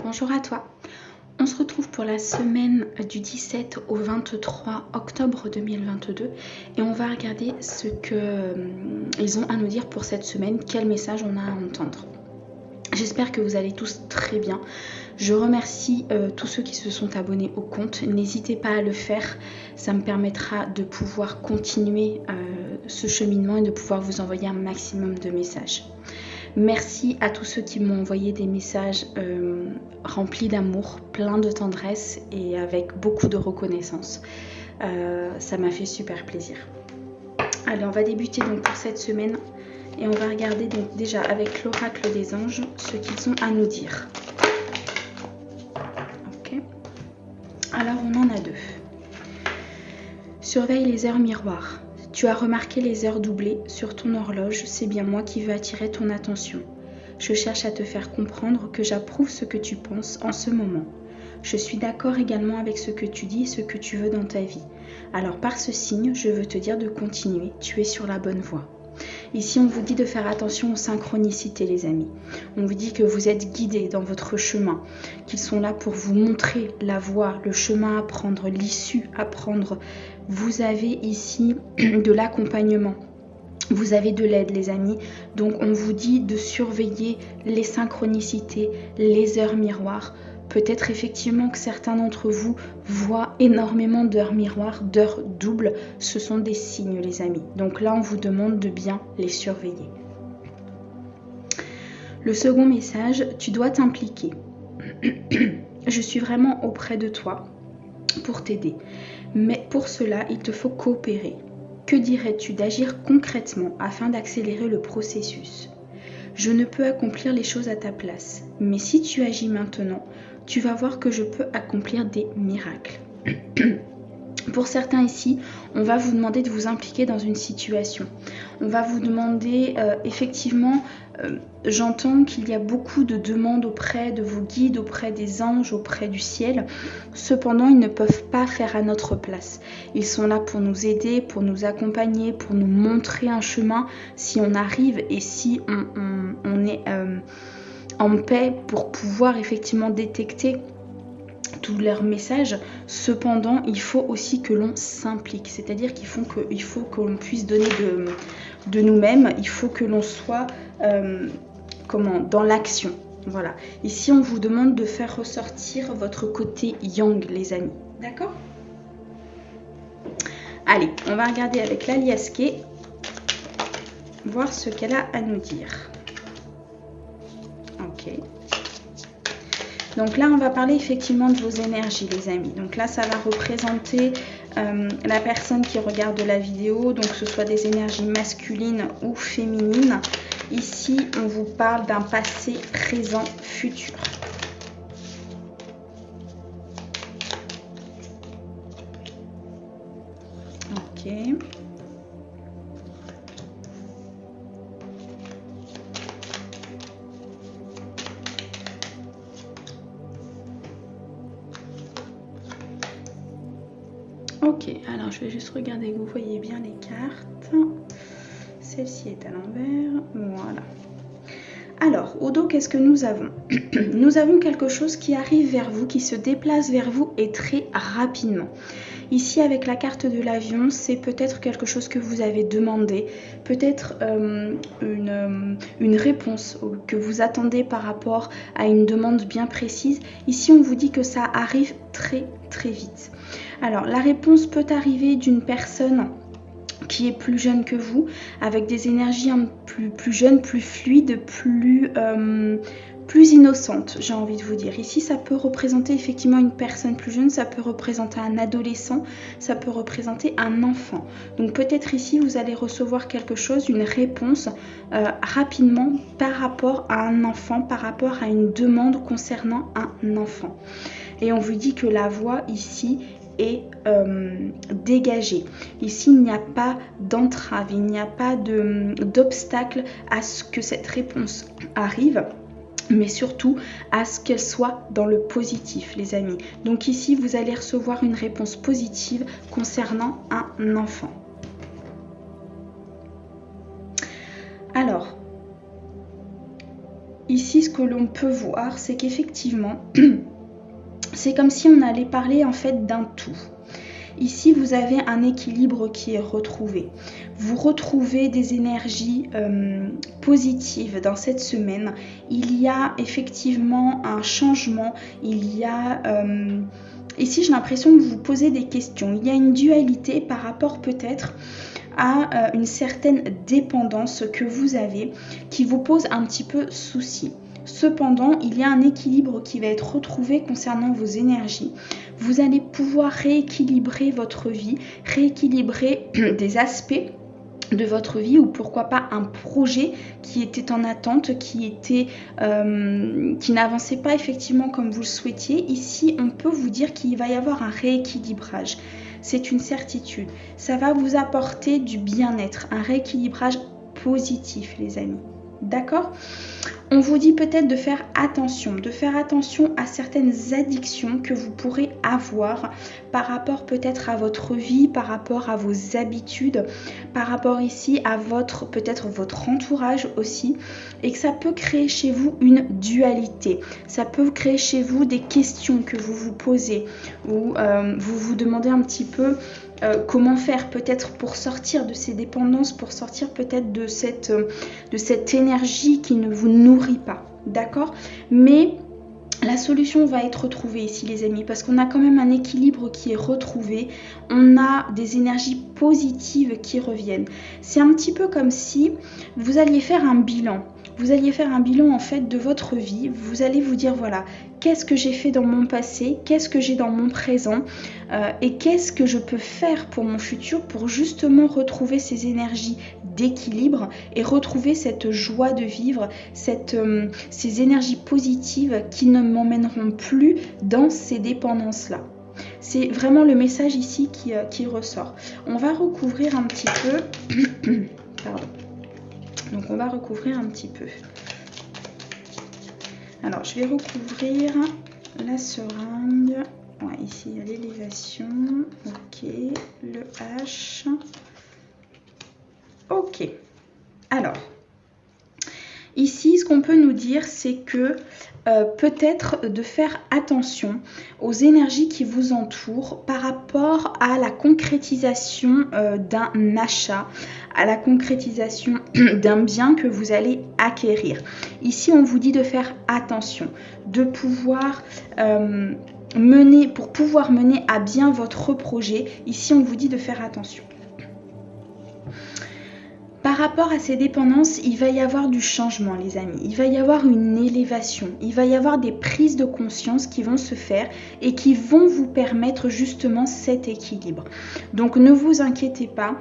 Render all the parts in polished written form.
Bonjour à toi. On se retrouve pour la semaine du 17 au 23 octobre 2022 et on va regarder ce qu'ils ont à nous dire pour cette semaine, quel message on a à entendre. J'espère que vous allez tous très bien. Je remercie tous ceux qui se sont abonnés au compte. N'hésitez pas à le faire, ça me permettra de pouvoir continuer ce cheminement et de pouvoir vous envoyer un maximum de messages. Merci à tous ceux qui m'ont envoyé des messages remplis d'amour, plein de tendresse et avec beaucoup de reconnaissance. Ça m'a fait super plaisir. Allez, on va débuter donc pour cette semaine et on va regarder donc déjà avec l'oracle des anges ce qu'ils ont à nous dire. Ok. Alors on en a deux. Surveille les heures miroirs. Tu as remarqué les heures doublées sur ton horloge, c'est bien moi qui veux attirer ton attention. Je cherche à te faire comprendre que j'approuve ce que tu penses en ce moment. Je suis d'accord également avec ce que tu dis et ce que tu veux dans ta vie. Alors par ce signe, je veux te dire de continuer, tu es sur la bonne voie. Ici, on vous dit de faire attention aux synchronicités, les amis. On vous dit que vous êtes guidés dans votre chemin, qu'ils sont là pour vous montrer la voie, le chemin à prendre, l'issue à prendre. Vous avez ici de l'accompagnement. Vous avez de l'aide, les amis. Donc, on vous dit de surveiller les synchronicités, les heures miroirs. Peut-être effectivement que certains d'entre vous voient énormément d'heures miroirs, d'heures doubles. Ce sont des signes, les amis. Donc là, on vous demande de bien les surveiller. Le second message, tu dois t'impliquer. Je suis vraiment auprès de toi pour t'aider. Mais pour cela, il te faut coopérer. Que dirais-tu d'agir concrètement afin d'accélérer le processus ? Je ne peux accomplir les choses à ta place, mais si tu agis maintenant, tu vas voir que je peux accomplir des miracles. Pour certains ici, on va vous demander de vous impliquer dans une situation. On va vous demander, effectivement, j'entends qu'il y a beaucoup de demandes auprès de vos guides, auprès des anges, auprès du ciel. Cependant, ils ne peuvent pas faire à notre place. Ils sont là pour nous aider, pour nous accompagner, pour nous montrer un chemin si on arrive et si on est en paix pour pouvoir effectivement détecter tous leurs messages. Cependant, il faut aussi que l'on s'implique, c'est-à-dire qu'il faut que l'on puisse donner de nous-mêmes, il faut que l'on soit dans l'action. Voilà. Ici, on vous demande de faire ressortir votre côté yang, les amis. D'accord ? Allez, on va regarder avec l'Aliasqué, voir ce qu'elle a à nous dire. Ok. Donc là, on va parler effectivement de vos énergies, les amis. Donc là, ça va représenter la personne qui regarde la vidéo, donc que ce soit des énergies masculines ou féminines. Ici, on vous parle d'un passé, présent, futur. Ok. Ok, alors je vais juste regarder que vous voyez bien les cartes. Celle-ci est à l'envers. Voilà. Alors, au dos, qu'est-ce que nous avons? Nous avons quelque chose qui arrive vers vous, qui se déplace vers vous et très rapidement. Ici, avec la carte de l'avion, c'est peut-être quelque chose que vous avez demandé, peut-être une réponse que vous attendez par rapport à une demande bien précise. Ici, on vous dit que ça arrive très très vite. Alors, la réponse peut arriver d'une personne qui est plus jeune que vous, avec des énergies plus jeunes, plus fluides, plus innocentes, j'ai envie de vous dire. Ici, ça peut représenter effectivement une personne plus jeune, ça peut représenter un adolescent, ça peut représenter un enfant. Donc peut-être ici, vous allez recevoir quelque chose, une réponse rapidement par rapport à un enfant, par rapport à une demande concernant un enfant. Et on vous dit que la voix ici est dégagée. Ici, il n'y a pas d'entrave, il n'y a pas d'obstacle à ce que cette réponse arrive, mais surtout à ce qu'elle soit dans le positif, les amis. Donc ici, vous allez recevoir une réponse positive concernant un enfant. Alors, ici, ce que l'on peut voir, c'est qu'effectivement, c'est comme si on allait parler en fait d'un tout. Ici, vous avez un équilibre qui est retrouvé. Vous retrouvez des énergies positives dans cette semaine. Il y a effectivement un changement. Il y a... ici, j'ai l'impression que vous vous posez des questions. Il y a une dualité par rapport peut-être à une certaine dépendance que vous avez qui vous pose un petit peu souci. Cependant, il y a un équilibre qui va être retrouvé concernant vos énergies. Vous allez pouvoir rééquilibrer votre vie, rééquilibrer des aspects de votre vie ou pourquoi pas un projet qui était en attente, qui n'avançait pas effectivement comme vous le souhaitiez. Ici, on peut vous dire qu'il va y avoir un rééquilibrage. C'est une certitude. Ça va vous apporter du bien-être, un rééquilibrage positif, les amis. D'accord ? On vous dit peut-être de faire attention à certaines addictions que vous pourrez avoir par rapport peut-être à votre vie, par rapport à vos habitudes, par rapport ici à peut-être votre entourage aussi, et que ça peut créer chez vous une dualité. Ça peut créer chez vous des questions que vous vous posez, ou vous vous demandez un petit peu comment faire peut-être pour sortir de ces dépendances, pour sortir peut-être de cette énergie qui ne vous nourrit pas, d'accord ? Mais la solution va être retrouvée ici, les amis, parce qu'on a quand même un équilibre qui est retrouvé, on a des énergies positives qui reviennent. C'est un petit peu comme si vous alliez faire un bilan. Vous alliez faire un bilan en fait de votre vie, vous allez vous dire voilà, qu'est-ce que j'ai fait dans mon passé, qu'est-ce que j'ai dans mon présent et qu'est-ce que je peux faire pour mon futur pour justement retrouver ces énergies d'équilibre et retrouver cette joie de vivre, ces énergies positives qui ne m'emmèneront plus dans ces dépendances-là. C'est vraiment le message ici qui ressort. On va recouvrir un petit peu... Pardon. Donc on va recouvrir un petit peu. Alors je vais recouvrir la seringue. Ouais, ici il y a l'élévation. Ok, le H. Ok. Alors, ici ce qu'on peut nous dire c'est que peut-être de faire attention aux énergies qui vous entourent par rapport à la concrétisation d'un achat, à la concrétisation d'un bien que vous allez acquérir. Ici, on vous dit de faire attention, de pouvoir pour pouvoir mener à bien votre projet. Ici, on vous dit de faire attention. Par rapport à ces dépendances, il va y avoir du changement, les amis. Il va y avoir une élévation. Il va y avoir des prises de conscience qui vont se faire et qui vont vous permettre justement cet équilibre. Donc, ne vous inquiétez pas.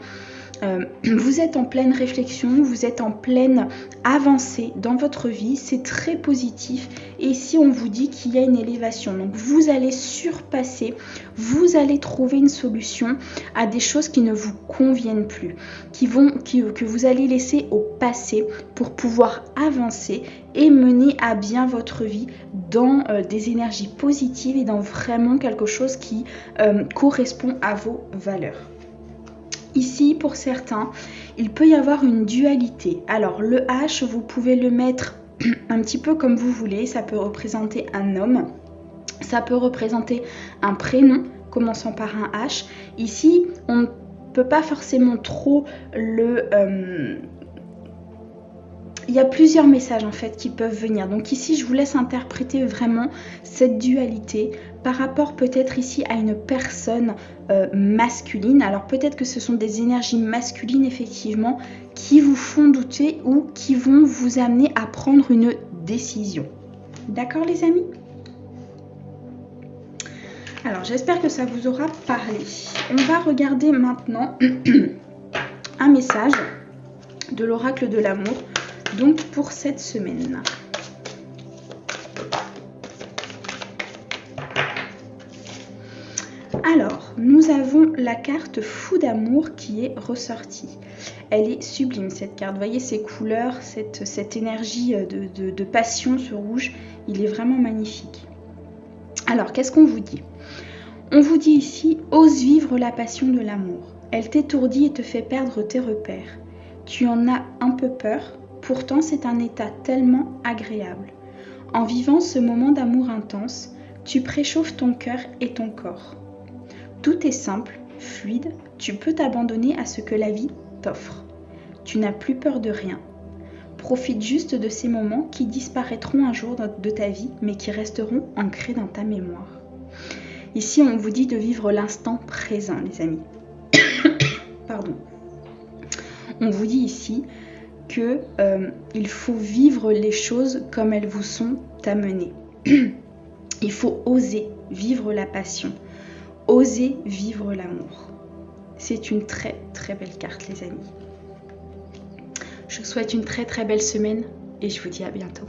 Vous êtes en pleine réflexion, vous êtes en pleine avancée dans votre vie, c'est très positif et ici on vous dit qu'il y a une élévation, donc vous allez surpasser, vous allez trouver une solution à des choses qui ne vous conviennent plus, que vous allez laisser au passé pour pouvoir avancer et mener à bien votre vie dans des énergies positives et dans vraiment quelque chose qui correspond à vos valeurs. Ici, pour certains, il peut y avoir une dualité. Alors, le H, vous pouvez le mettre un petit peu comme vous voulez. Ça peut représenter un homme, ça peut représenter un prénom commençant par un H. Ici, on ne peut pas forcément trop il y a plusieurs messages en fait qui peuvent venir. Donc ici, je vous laisse interpréter vraiment cette dualité par rapport peut-être ici à une personne masculine. Alors peut-être que ce sont des énergies masculines effectivement qui vous font douter ou qui vont vous amener à prendre une décision. D'accord les amis ? Alors j'espère que ça vous aura parlé. On va regarder maintenant un message de l'oracle de l'amour. Donc pour cette semaine. Alors, nous avons la carte Fou d'amour qui est ressortie. Elle est sublime cette carte. Vous voyez ces couleurs, cette énergie de passion, ce rouge, il est vraiment magnifique. Alors, qu'est-ce qu'on vous dit ? On vous dit ici, ose vivre la passion de l'amour. Elle t'étourdit et te fait perdre tes repères. Tu en as un peu peur ? Pourtant, c'est un état tellement agréable. En vivant ce moment d'amour intense, tu préchauffes ton cœur et ton corps. Tout est simple, fluide, tu peux t'abandonner à ce que la vie t'offre. Tu n'as plus peur de rien. Profite juste de ces moments qui disparaîtront un jour de ta vie, mais qui resteront ancrés dans ta mémoire. Ici, on vous dit de vivre l'instant présent, les amis. Pardon. On vous dit ici que il faut vivre les choses comme elles vous sont amenées. Il faut oser vivre la passion, oser vivre l'amour. C'est une très très belle carte, les amis. Je vous souhaite une très très belle semaine et je vous dis à bientôt.